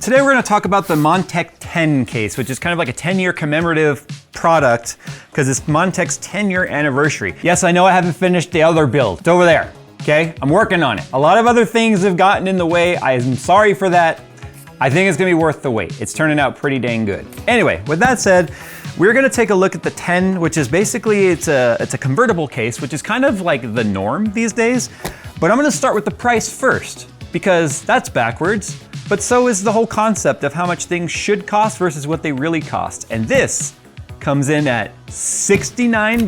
Today we're going to talk about the Montech TEN case, which is kind of like a 10-year commemorative product because it's Montech's 10-year anniversary. Yes, I know I haven't finished the other build. It's over there, okay? I'm working on it. A lot of other things have gotten in the way. I am sorry for that. I think it's going to be worth the wait. It's turning out pretty dang good. Anyway, with that said, we're going to take a look at the 10, which is basically, it's a convertible case, which is kind of like the norm these days. But I'm going to start with the price first because that's backwards. But so is the whole concept of how much things should cost versus what they really cost. And this comes in at $69.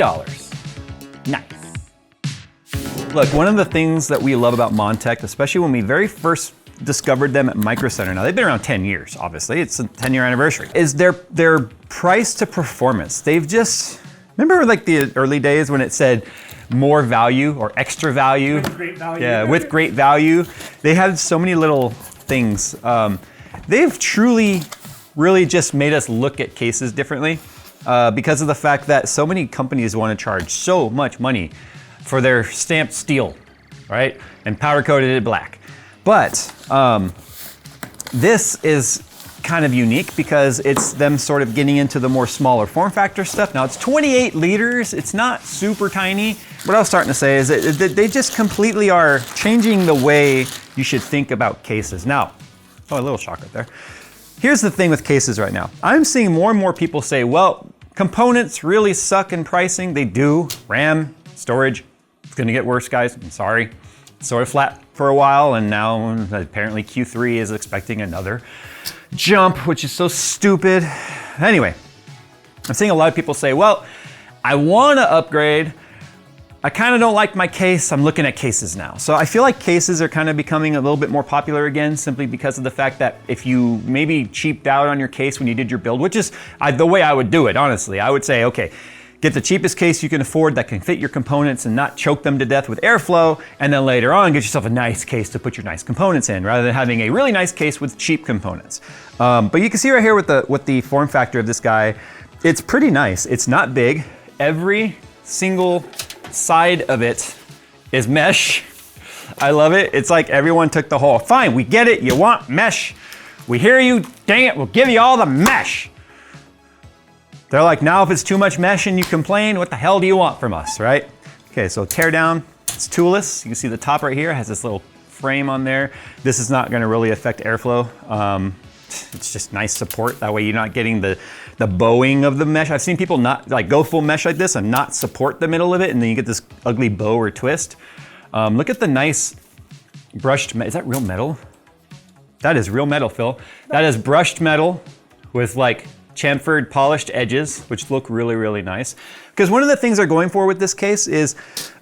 Nice. Look, one of the things that we love about Montech, especially when we very first discovered them at Micro Center, now they've been around 10 years, obviously, it's a 10-year anniversary, is their price to performance. They've just, remember like the early days when it said more value or extra value? With great value. Yeah, with great value. They had so many little things. They've truly, really just made us look at cases differently because of the fact that so many companies want to charge so much money for their stamped steel, right? And powder coated it black. But this is kind of unique because it's them sort of getting into the more smaller form factor stuff. Now it's 28 liters, it's not super tiny. What I was starting to say is that they just completely are changing the way you should think about cases. Now, oh, a little shock right there. Here's the thing with cases right now. I'm seeing more and more people say, well, components really suck in pricing. They do. RAM, storage, it's gonna get worse, guys, I'm sorry. It's sort of flat for a while, and now apparently Q3 is expecting another jump, which is so stupid. Anyway, I'm seeing a lot of people say, well, I wanna upgrade. I kind of don't like my case. I'm looking at cases now. So I feel like cases are kind of becoming a little bit more popular again, simply because of the fact that if you maybe cheaped out on your case when you did your build, which is the way I would do it, honestly. I would say, okay, get the cheapest case you can afford that can fit your components and not choke them to death with airflow, and then later on get yourself a nice case to put your nice components in, rather than having a really nice case with cheap components. But you can see right here with the form factor of this guy, it's pretty nice. It's not big. Every single side of it is mesh. I love it. It's like everyone took the whole, fine, we get it, you want mesh. We hear you, dang it, we'll give you all the mesh. They're like, now if it's too much mesh and you complain, what the hell do you want from us, right? Okay, so tear down, it's toolless. You can see the top right here has this little frame on there. This is not gonna really affect airflow. It's just nice support. That way you're not getting the bowing of the mesh. I've seen people not like go full mesh like this and not support the middle of it, and then you get this ugly bow or twist. Look at the nice brushed metal. Is that real metal? That is real metal, Phil. That is brushed metal with like chamfered polished edges, which look really, really nice. Because one of the things they're going for with this case is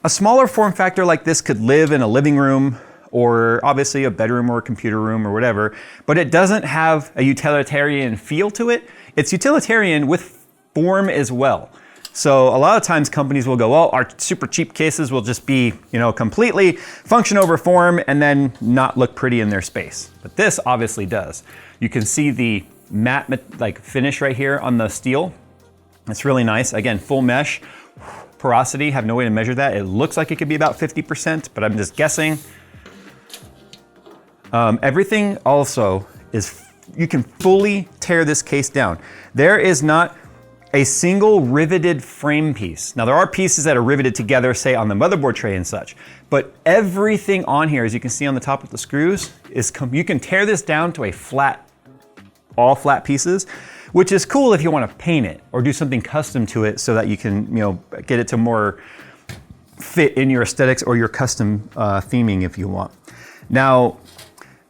a smaller form factor like this could live in a living room or obviously a bedroom or a computer room or whatever, but it doesn't have a utilitarian feel to it. It's utilitarian with form as well. So a lot of times companies will go, well, our super cheap cases will just be, you know, completely function over form and then not look pretty in their space. But this obviously does. You can see the matte like finish right here on the steel. It's really nice. Again, full mesh. Porosity, have no way to measure that. It looks like it could be about 50%, but I'm just guessing. Everything also is, you can fully tear this case down. There is not a single riveted frame piece. Now there are pieces that are riveted together, say on the motherboard tray and such, but everything on here, as you can see on the top of the screws, is you can tear this down to a flat, all flat pieces, which is cool if you want to paint it or do something custom to it so that you can, you know, get it to more fit in your aesthetics or your custom theming if you want. Now,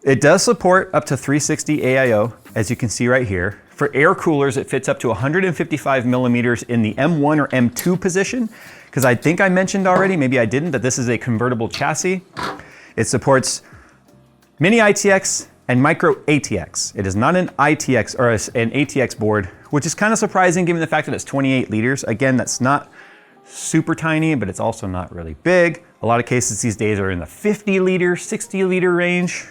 it does support up to 360 AIO, as you can see right here. For air coolers, it fits up to 155 millimeters in the M1 or M2 position, because I think I mentioned already, maybe I didn't, that this is a convertible chassis. It supports mini ITX and micro ATX. It is not an ITX or an ATX board, which is kind of surprising given the fact that it's 28 liters. Again, that's not super tiny, but it's also not really big. A lot of cases these days are in the 50 liter, 60 liter range.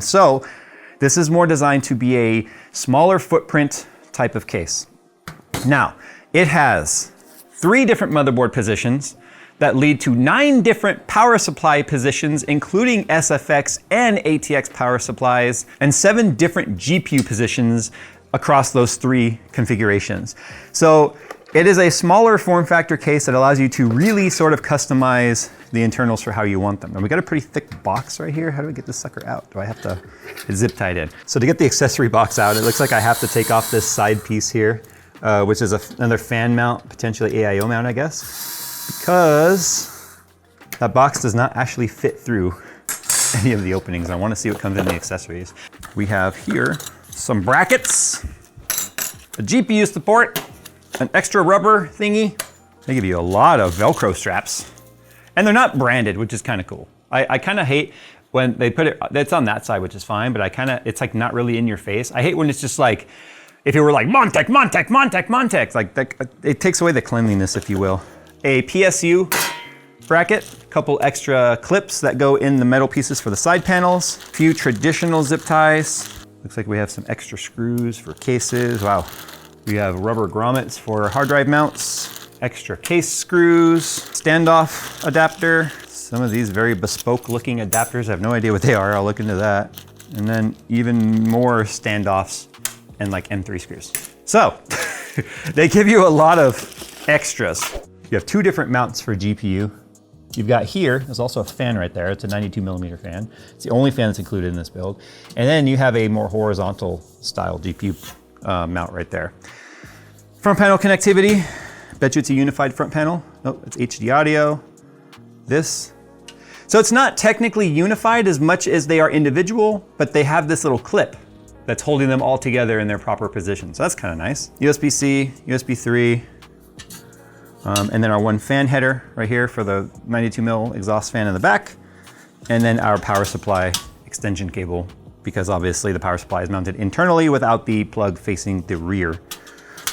So this is more designed to be a smaller footprint type of case. Now, it has 3 different motherboard positions. that lead to 9 different power supply positions, including SFX and ATX power supplies, and 7 different GPU positions across those 3 configurations. So it is a smaller form factor case that allows you to really sort of customize the internals for how you want them. And we got a pretty thick box right here. How do I get this sucker out? Do I have to, it's zip tied in. So to get the accessory box out, it looks like I have to take off this side piece here, which is another fan mount, potentially AIO mount, I guess, because that box does not actually fit through any of the openings. I want to see what comes in the accessories. We have here some brackets, a GPU support, an extra rubber thingy. They give you a lot of Velcro straps. And they're not branded, which is kind of cool. I kind of hate when they put it, it's on that side, which is fine, but it's like not really in your face. I hate when it's just like, if it were like Montech, Montech, Montech, Montech, like it takes away the cleanliness, if you will. A PSU bracket, a couple extra clips that go in the metal pieces for the side panels, a few traditional zip ties. Looks like we have some extra screws for cases. Wow. We have rubber grommets for hard drive mounts, extra case screws, standoff adapter. Some of these very bespoke looking adapters, I have no idea what they are. I'll look into that. And then even more standoffs and like M3 screws. So they give you a lot of extras. You have 2 different mounts for GPU. You've got here, there's also a fan right there. It's a 92mm fan. It's the only fan that's included in this build. And then you have a more horizontal style GPU mount right there. Front panel connectivity. Bet you it's a unified front panel. Nope, it's HD audio. This. So it's not technically unified as much as they are individual, but they have this little clip that's holding them all together in their proper position. So that's kind of nice. USB-C, USB 3, and then our 1 fan header right here for the 92mm exhaust fan in the back. And then our power supply extension cable, because obviously the power supply is mounted internally without the plug facing the rear.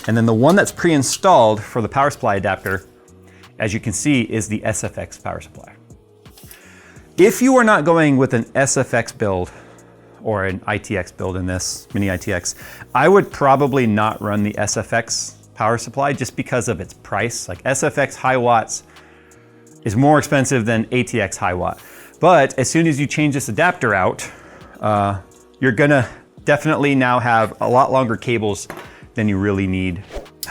And then the one that's pre-installed for the power supply adapter, as you can see, is the SFX power supply. If you are not going with an SFX build or an ITX build in this, mini ITX, I would probably not run the SFX power supply just because of its price. Like SFX high watts is more expensive than ATX high watt. But as soon as you change this adapter out, you're gonna definitely now have a lot longer cables than you really need.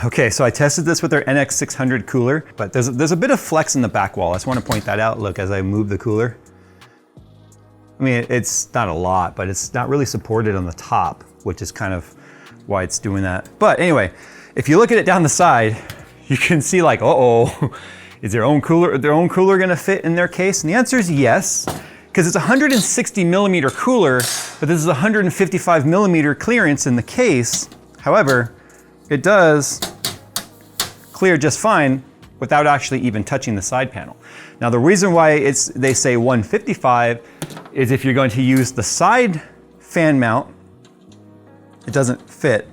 Okay, so I tested this with our NX600 cooler, but there's a bit of flex in the back wall. I just want to point that out. Look, as I move the cooler. I mean, it's not a lot, but it's not really supported on the top, which is kind of why it's doing that. But anyway, if you look at it down the side, you can see like, uh-oh, is their own cooler gonna fit in their case? And the answer is yes, because it's a 160mm cooler, but this is 155mm clearance in the case. However, it does clear just fine without actually even touching the side panel. Now the reason why they say 155 is if you're going to use the side fan mount, it doesn't fit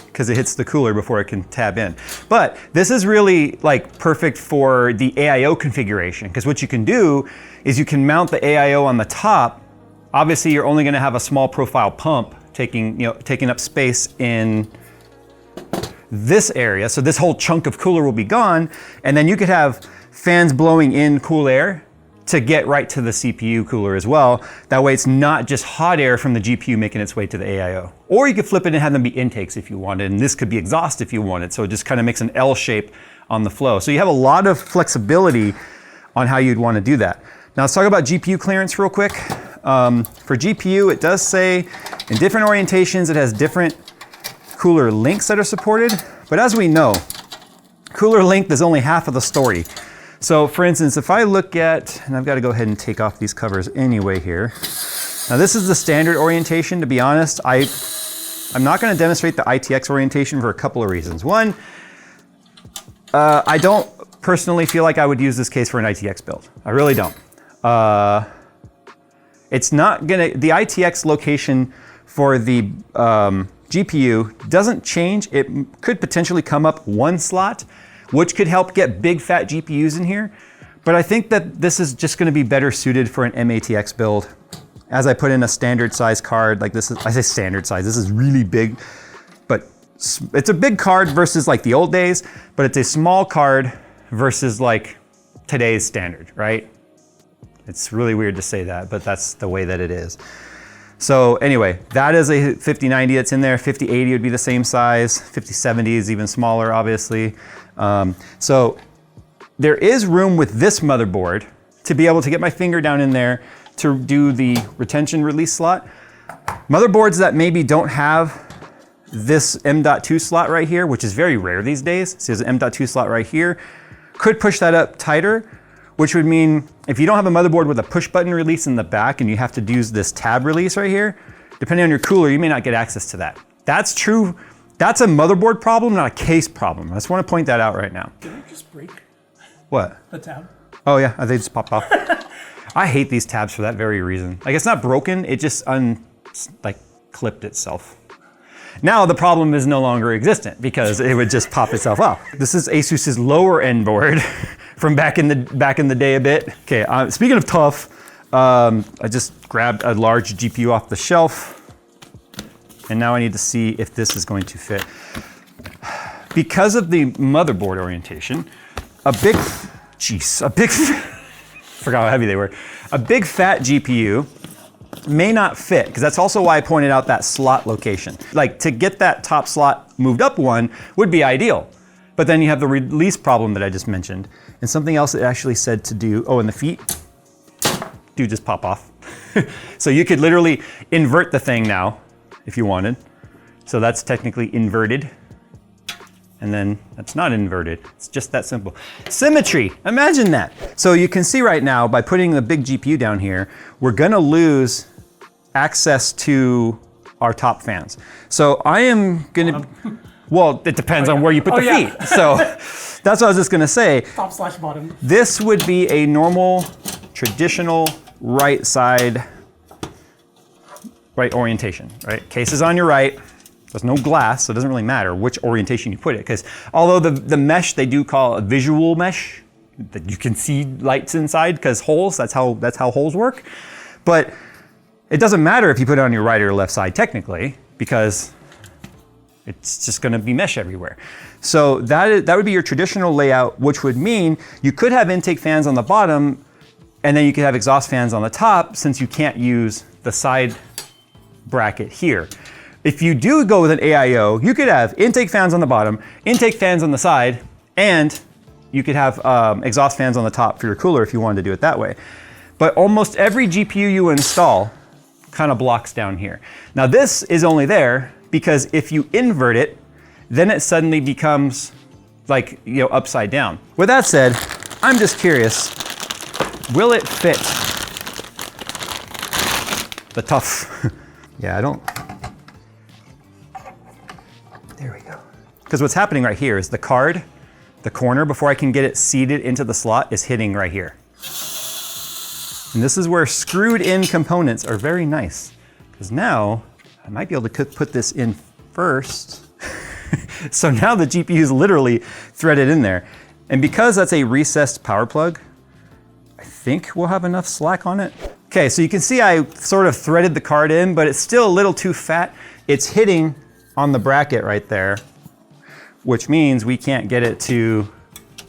because it hits the cooler before it can tab in. But this is really like perfect for the AIO configuration, because what you can do is you can mount the AIO on the top. Obviously you're only gonna have a small profile pump taking up space in this area. So this whole chunk of cooler will be gone. And then you could have fans blowing in cool air to get right to the CPU cooler as well. That way it's not just hot air from the GPU making its way to the AIO. Or you could flip it and have them be intakes if you wanted. And this could be exhaust if you wanted. So it just kind of makes an L shape on the flow. So you have a lot of flexibility on how you'd want to do that. Now let's talk about GPU clearance real quick. For GPU, it does say in different orientations, it has different cooler lengths that are supported. But as we know, cooler length is only half of the story. So for instance, if I look at, and I've got to go ahead and take off these covers anyway here. Now this is the standard orientation. To be honest, I'm not going to demonstrate the ITX orientation for a couple of reasons. One, I don't personally feel like I would use this case for an ITX build. I really don't. It's not gonna, the ITX location for the GPU doesn't change. It could potentially come up one slot, which could help get big fat GPUs in here. But I think that this is just gonna be better suited for an MATX build. As I put in a standard size card, like this is, I say standard size, this is really big, but it's a big card versus like the old days, but it's a small card versus like today's standard, right? It's really weird to say that, but that's the way that it is. So anyway, that is a 5090 that's in there. 5080 would be the same size. 5070 is even smaller, obviously. So there is room with this motherboard to be able to get my finger down in there to do the retention release slot. Motherboards that maybe don't have this M.2 slot right here, which is very rare these days, so there's an M.2 slot right here, could push that up tighter, which would mean if you don't have a motherboard with a push button release in the back and you have to use this tab release right here, depending on your cooler, you may not get access to that. That's true. That's a motherboard problem, not a case problem. I just want to point that out right now. Did it just break? What? The tab? Oh yeah, they just popped off. I hate these tabs for that very reason. Like, it's not broken, it just clipped itself. Now the problem is no longer existent because it would just pop itself off. This is Asus's lower end board from back in the day a bit. Okay, speaking of tough, I just grabbed a large GPU off the shelf, and now I need to see if this is going to fit. Because of the motherboard orientation, forgot how heavy they were. A big fat GPU may not fit, because that's also why I pointed out that slot location. Like, to get that top slot moved up one would be ideal, but then you have the release problem that I just mentioned. And something else it actually said to do, oh, and the feet do just pop off. So you could literally invert the thing now if you wanted. So that's technically inverted. And then that's not inverted. It's just that simple. Symmetry, imagine that. So you can see right now by putting the big GPU down here, we're gonna lose access to our top fans. So I am gonna, well, it depends on where you put the feet. So that's what I was just gonna say. Top/bottom. This would be a normal, traditional right side, right orientation, right? Case is on your right. There's no glass, so it doesn't really matter which orientation you put it, because although the mesh they do call a visual mesh, that you can see lights inside because holes, that's how holes work. But it doesn't matter if you put it on your right or left side technically, because it's just gonna be mesh everywhere. So that would be your traditional layout, which would mean you could have intake fans on the bottom and then you could have exhaust fans on the top, since you can't use the side bracket here. If you do go with an AIO, you could have intake fans on the bottom, intake fans on the side, and you could have exhaust fans on the top for your cooler if you wanted to do it that way. But almost every GPU you install kind of blocks down here. Now this is only there because if you invert it, then it suddenly becomes like, you know, upside down. With that said, I'm just curious, will it fit the tough? Yeah, I don't. There we go. Because what's happening right here is the card, the corner, before I can get it seated into the slot, is hitting right here. And this is where screwed in components are very nice, because now I might be able to put this in first. So now the GPU is literally threaded in there. And because that's a recessed power plug, I think we'll have enough slack on it. Okay, so you can see I sort of threaded the card in, but it's still a little too fat. It's hitting on the bracket right there, which means we can't get it to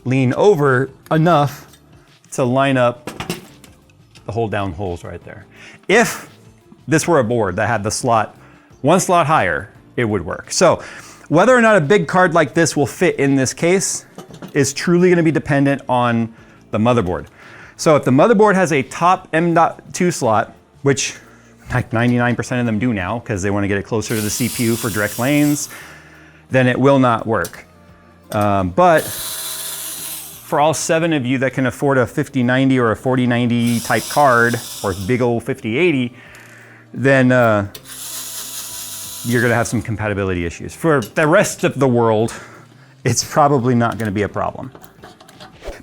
lean over enough to line up the hold down holes right there. If this were a board that had the slot, one slot higher, it would work. So whether or not a big card like this will fit in this case is truly gonna be dependent on the motherboard. So if the motherboard has a top M.2 slot, which like 99% of them do now because they want to get it closer to the CPU for direct lanes, then it will not work. But for all 7 of you that can afford a 5090 or a 4090 type card, or big old 5080, then you're gonna have some compatibility issues. For the rest of the world, it's probably not gonna be a problem.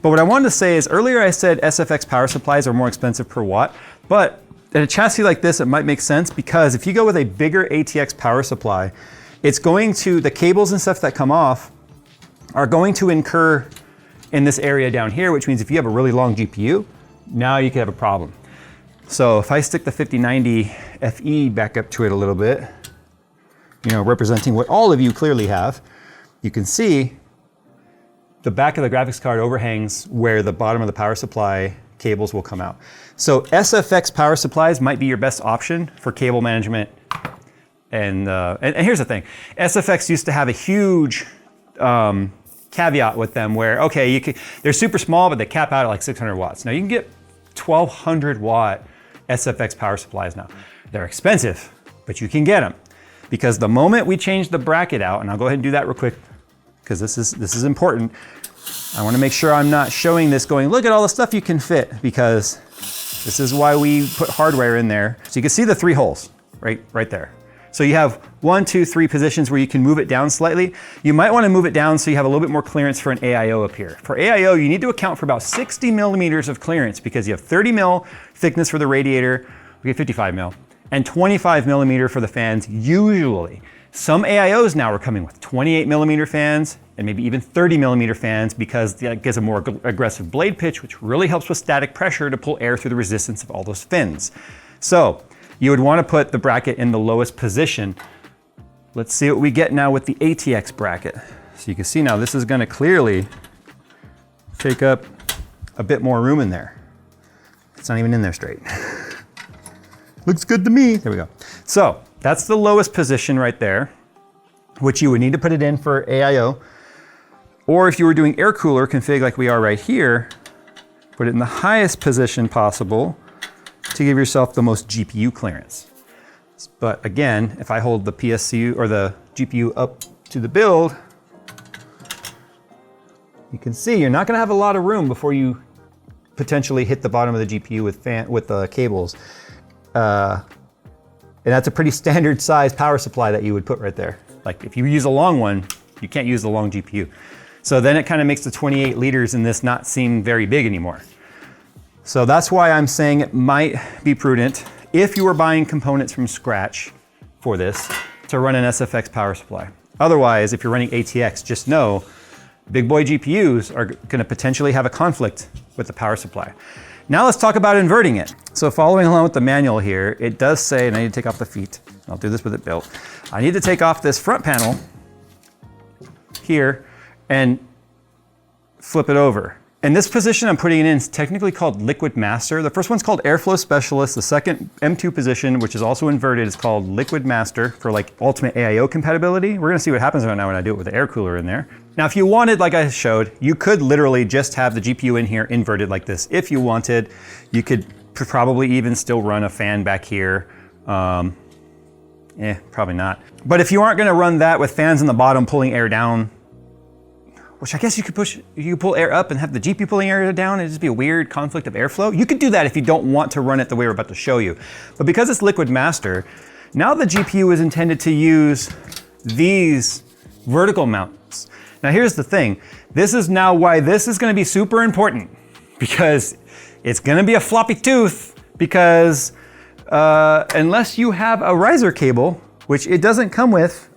But what I wanted to say is, earlier I said SFX power supplies are more expensive per watt, but in a chassis like this, it might make sense, because if you go with a bigger ATX power supply, it's going to, the cables and stuff that come off are going to incur in this area down here, which means if you have a really long GPU, now you could have a problem. So if I stick the 5090 FE back up to it a little bit, you know, representing what all of you clearly have, you can see the back of the graphics card overhangs where the bottom of the power supply cables will come out. So SFX power supplies might be your best option for cable management. And here's the thing, SFX used to have a huge caveat with them where, okay, they're super small, but they cap out at like 600 watts. Now you can get 1200 watt SFX power supplies now. They're expensive, but you can get them. Because the moment we change the bracket out, and I'll go ahead and do that real quick, because this is important. I want to make sure I'm not showing this going, look at all the stuff you can fit, because this is why we put hardware in there. So you can see the 3 holes right there. So you have 1, 2, 3 positions where you can move it down slightly. You might want to move it down so you have a little bit more clearance for an AIO up here. For AIO, you need to account for about 60 millimeters of clearance because you have 30 mil thickness for the radiator, we get 55 mil, and 25 millimeter for the fans usually. Some AIOs now are coming with 28 millimeter fans and maybe even 30 millimeter fans because that gives a more aggressive blade pitch, which really helps with static pressure to pull air through the resistance of all those fins. So you would want to put the bracket in the lowest position. Let's see what we get now with the ATX bracket. So you can see now this is going to clearly take up a bit more room in there. It's not even in there straight. Looks good to me. There we go. So that's the lowest position right there, which you would need to put it in for AIO. Or if you were doing air cooler config like we are right here, put it in the highest position possible to give yourself the most GPU clearance. But again, if I hold the PSU or the GPU up to the build, you can see you're not going to have a lot of room before you potentially hit the bottom of the GPU with the cables. And that's a pretty standard size power supply that you would put right there. Like if you use a long one, you can't use the long GPU. So then it kind of makes the 28 liters in this not seem very big anymore. So that's why I'm saying it might be prudent, if you were buying components from scratch for this, to run an SFX power supply. Otherwise, if you're running ATX, just know big boy GPUs are going to potentially have a conflict with the power supply. Now let's talk about inverting it. So following along with the manual here, it does say, and I need to take off the feet. I'll do this with it built. I need to take off this front panel here and flip it over. And this position I'm putting it in is technically called liquid master. The first one's called airflow specialist. The second M2 position, which is also inverted, is called liquid master for like ultimate AIO compatibility. We're gonna see what happens right now when I do it with the air cooler in there. Now, if you wanted, like I showed, you could literally just have the GPU in here inverted like this. If you wanted, you could probably even still run a fan back here. Probably not. But if you aren't gonna run that with fans in the bottom pulling air down, which I guess you could pull air up and have the GPU pulling air down, it'd just be a weird conflict of airflow. You could do that if you don't want to run it the way we're about to show you. But because it's liquid master, now the GPU is intended to use these vertical mounts. Now here's the thing, this is now why this is gonna be super important, because it's gonna be a floppy tooth, because unless you have a riser cable, which it doesn't come with,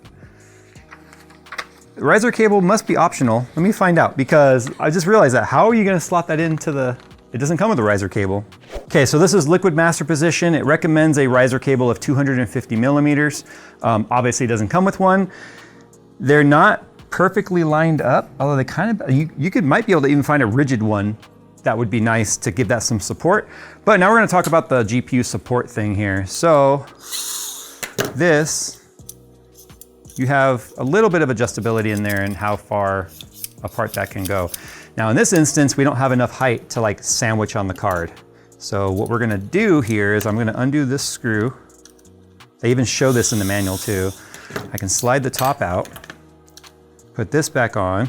the riser cable must be optional. Let me find out, because I just realized that. How are you gonna slot that into it doesn't come with a riser cable. Okay, so this is liquid master position. It recommends a riser cable of 250 millimeters. Obviously it doesn't come with one. They're not perfectly lined up, although they kind of, you might be able to even find a rigid one. That would be nice to give that some support. But now we're gonna talk about the GPU support thing here. So this, you have a little bit of adjustability in there and how far apart that can go. Now in this instance, we don't have enough height to like sandwich on the card. So what we're gonna do here is I'm gonna undo this screw. They even show this in the manual too. I can slide the top out, put this back on,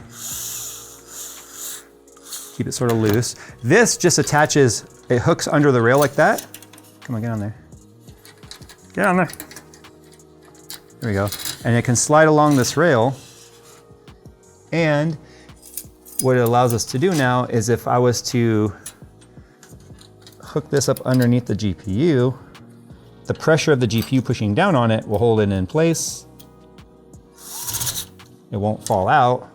keep it sort of loose. This just attaches, it hooks under the rail like that. Come on, get on there. Get on there. There we go. And it can slide along this rail. And what it allows us to do now is if I was to hook this up underneath the GPU, the pressure of the GPU pushing down on it will hold it in place. It won't fall out.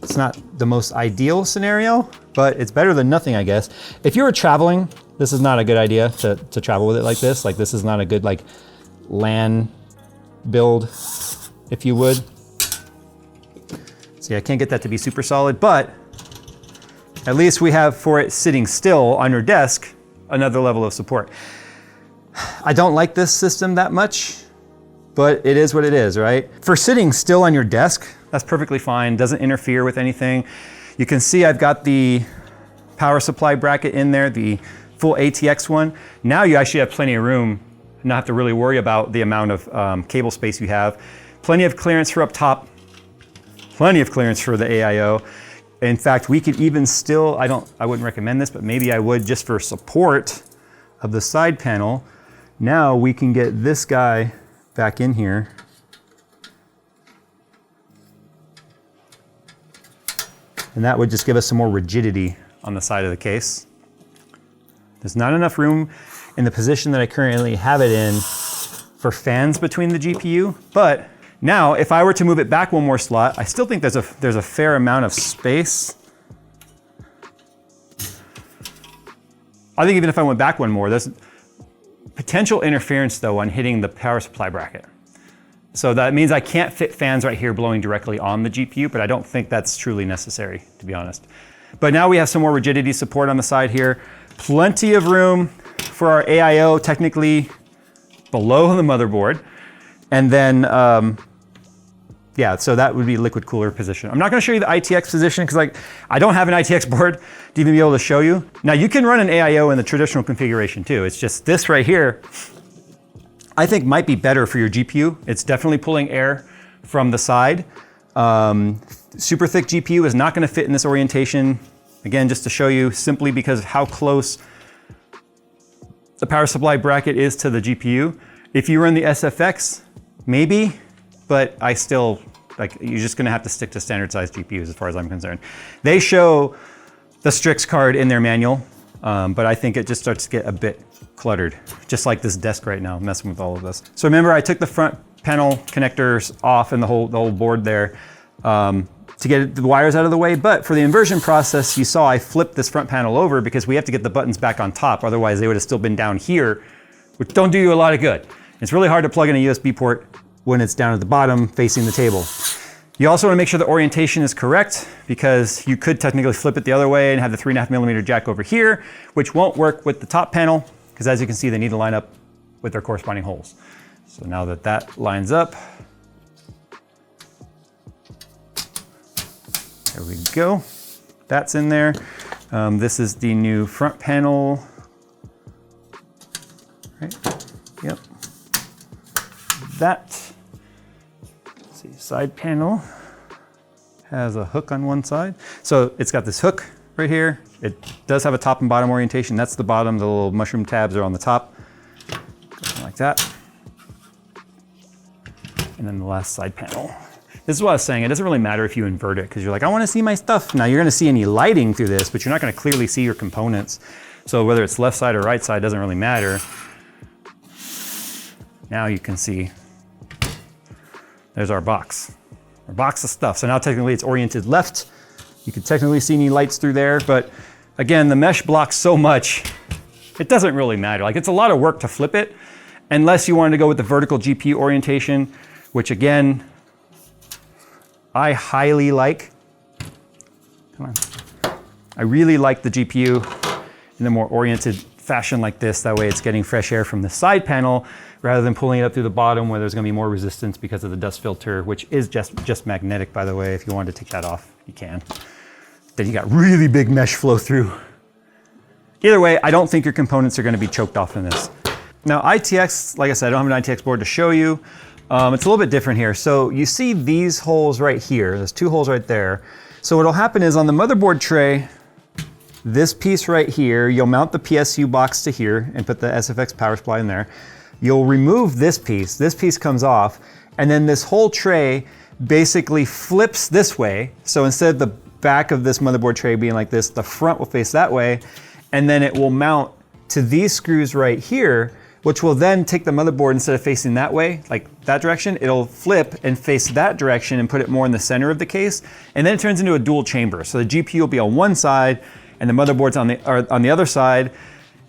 It's not the most ideal scenario, but it's better than nothing, I guess. If you were traveling, this is not a good idea to travel with it like this. Like this is not a good like LAN build, if you would. See, I can't get that to be super solid, but at least we have for it sitting still on your desk, another level of support. I don't like this system that much, but it is what it is, right? For sitting still on your desk, that's perfectly fine, doesn't interfere with anything. You can see I've got the power supply bracket in there, the full ATX one. Now you actually have plenty of room, not have to really worry about the amount of cable space you have. Plenty of clearance for up top, plenty of clearance for the AIO. In fact, we could even still, I wouldn't recommend this, but maybe I would just for support of the side panel. Now we can get this guy back in here. And that would just give us some more rigidity on the side of the case. There's not enough room in the position that I currently have it in for fans between the GPU, but now if I were to move it back one more slot, I still think there's a fair amount of space. I think even if I went back one more, there's potential interference though on hitting the power supply bracket. So that means I can't fit fans right here blowing directly on the GPU, but I don't think that's truly necessary, to be honest. But now we have some more rigidity support on the side here. Plenty of room for our AIO technically below the motherboard. And then, yeah, so that would be liquid cooler position. I'm not gonna show you the ITX position because I don't have an ITX board to even be able to show you. Now you can run an AIO in the traditional configuration too. It's just this right here, I think might be better for your GPU. It's definitely pulling air from the side. Super thick GPU is not gonna fit in this orientation. Again, just to show you simply because of how close the power supply bracket is to the GPU. If you run the SFX, maybe, but I still, you're just gonna have to stick to standard size GPUs as far as I'm concerned. They show the Strix card in their manual, but I think it just starts to get a bit cluttered, just like this desk right now, messing with all of this. So remember, I took the front panel connectors off and the whole board there to get the wires out of the way, but for the inversion process, you saw I flipped this front panel over because we have to get the buttons back on top, otherwise they would have still been down here, which don't do you a lot of good. It's really hard to plug in a USB port when it's down at the bottom facing the table. You also want to make sure the orientation is correct because you could technically flip it the other way and have the 3.5mm jack over here, which won't work with the top panel because as you can see, they need to line up with their corresponding holes. So now that that lines up, there we go. That's in there. This is the new front panel. Right. Yep. That. Let's see, side panel has a hook on one side. So it's got this hook right here. It does have a top and bottom orientation. That's the bottom. The little mushroom tabs are on the top. Like that. And then the last side panel. This is what I was saying. It doesn't really matter if you invert it because you're like, I want to see my stuff. Now you're going to see any lighting through this, but you're not going to clearly see your components. So whether it's left side or right side doesn't really matter. Now you can see there's our box of stuff. So now technically it's oriented left. You can technically see any lights through there, but again, the mesh blocks so much, it doesn't really matter. Like it's a lot of work to flip it unless you wanted to go with the vertical GPU orientation, which again, I highly like. Come on. I really like the GPU in a more oriented fashion like this. That way it's getting fresh air from the side panel rather than pulling it up through the bottom where there's gonna be more resistance because of the dust filter, which is just magnetic, by the way. If you wanted to take that off, you can. Then you got really big mesh flow through. Either way, I don't think your components are gonna be choked off in this. Now ITX, like I said, I don't have an ITX board to show you. It's a little bit different here. So you see these holes right here. There's two holes right there. So what'll happen is on the motherboard tray, this piece right here, you'll mount the PSU box to here and put the SFX power supply in there. You'll remove this piece comes off, and then this whole tray basically flips this way. So instead of the back of this motherboard tray being like this, the front will face that way, and then it will mount to these screws right here, which will then take the motherboard instead of facing that way, like that direction, it'll flip and face that direction and put it more in the center of the case. And then it turns into a dual chamber. So the GPU will be on one side and the motherboard's on the other side.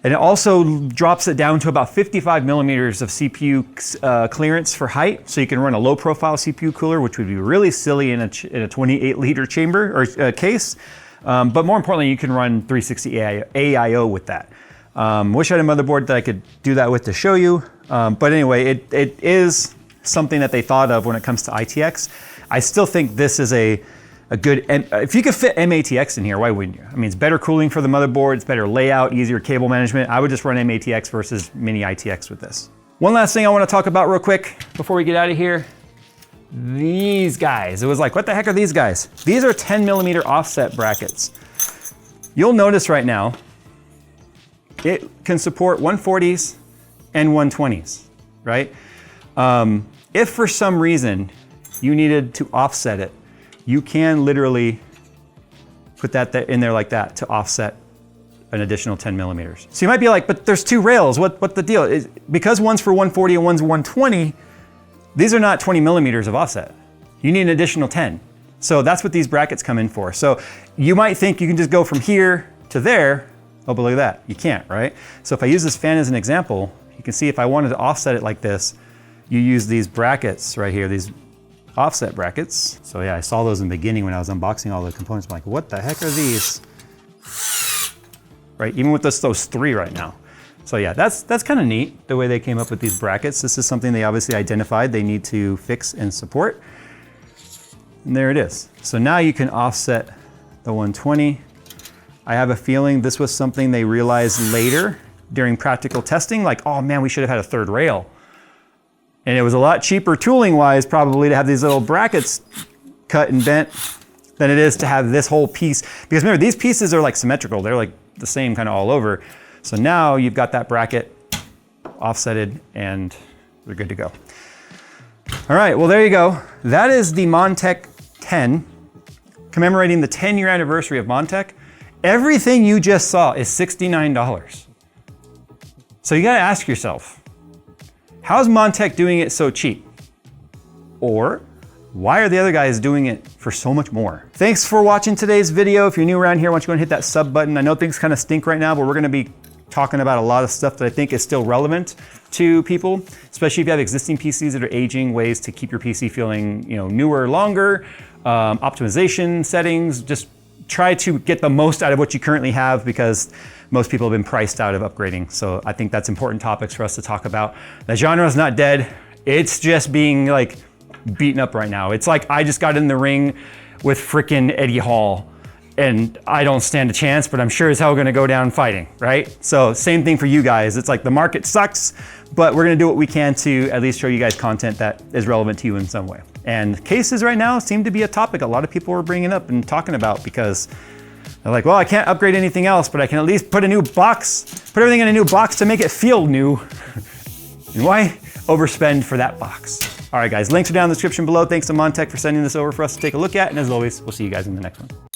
And it also drops it down to about 55mm of CPU clearance for height. So you can run a low profile CPU cooler, which would be really silly in a 28 liter chamber or case. But more importantly, you can run 360 AIO with that. Wish I had a motherboard that I could do that with to show you. But anyway, it is something that they thought of when it comes to ITX. I still think this is a good, if you could fit MATX in here, why wouldn't you? I mean, it's better cooling for the motherboard, it's better layout, easier cable management. I would just run MATX versus mini ITX with this. One last thing I want to talk about real quick before we get out of here. These guys, it was like, what the heck are these guys? These are 10mm offset brackets. You'll notice right now, it can support 140s and 120s, right? If for some reason you needed to offset it, you can literally put that in there like that to offset an additional 10mm. So you might be like, but there's two rails, what the deal? Because one's for 140 and one's 120, these are not 20mm of offset. You need an additional 10. So that's what these brackets come in for. So you might think you can just go from here to there. Oh, but look at that, you can't, right? So if I use this fan as an example, you can see if I wanted to offset it like this, you use these brackets right here, these offset brackets. So yeah, I saw those in the beginning when I was unboxing all the components. I'm like, what the heck are these? Right, even with those three right now. So yeah, that's kind of neat, the way they came up with these brackets. This is something they obviously identified they need to fix and support. And there it is. So now you can offset the 120. I have a feeling this was something they realized later during practical testing, like, oh man, we should have had a third rail. And it was a lot cheaper tooling wise probably to have these little brackets cut and bent than it is to have this whole piece. Because remember, these pieces are like symmetrical. They're like the same kind of all over. So now you've got that bracket offsetted and we're good to go. All right, well, there you go. That is the Montech TEN, commemorating the 10-year anniversary of Montech. Everything you just saw is $69. So you gotta ask yourself, how's Montech doing it so cheap? Or why are the other guys doing it for so much more? Thanks for watching today's video. If you're new around here, why don't you go and hit that sub button. I know things kind of stink right now, but we're gonna be talking about a lot of stuff that I think is still relevant to people, especially if you have existing PCs that are aging, ways to keep your PC feeling, newer, longer, optimization settings. Just try to get the most out of what you currently have, because most people have been priced out of upgrading. So I think that's important topics for us to talk about. The genre is not dead. It's just being like beaten up right now. It's like I just got in the ring with frickin' Eddie Hall, and I don't stand a chance, but I'm sure as hell gonna go down fighting, right? So same thing for you guys. It's like the market sucks, but we're gonna do what we can to at least show you guys content that is relevant to you in some way. And cases right now seem to be a topic a lot of people are bringing up and talking about, because they're like, well, I can't upgrade anything else, but I can at least put a new box, put everything in a new box to make it feel new. And why overspend for that box? All right, guys, links are down in the description below. Thanks to Montech for sending this over for us to take a look at. And as always, we'll see you guys in the next one.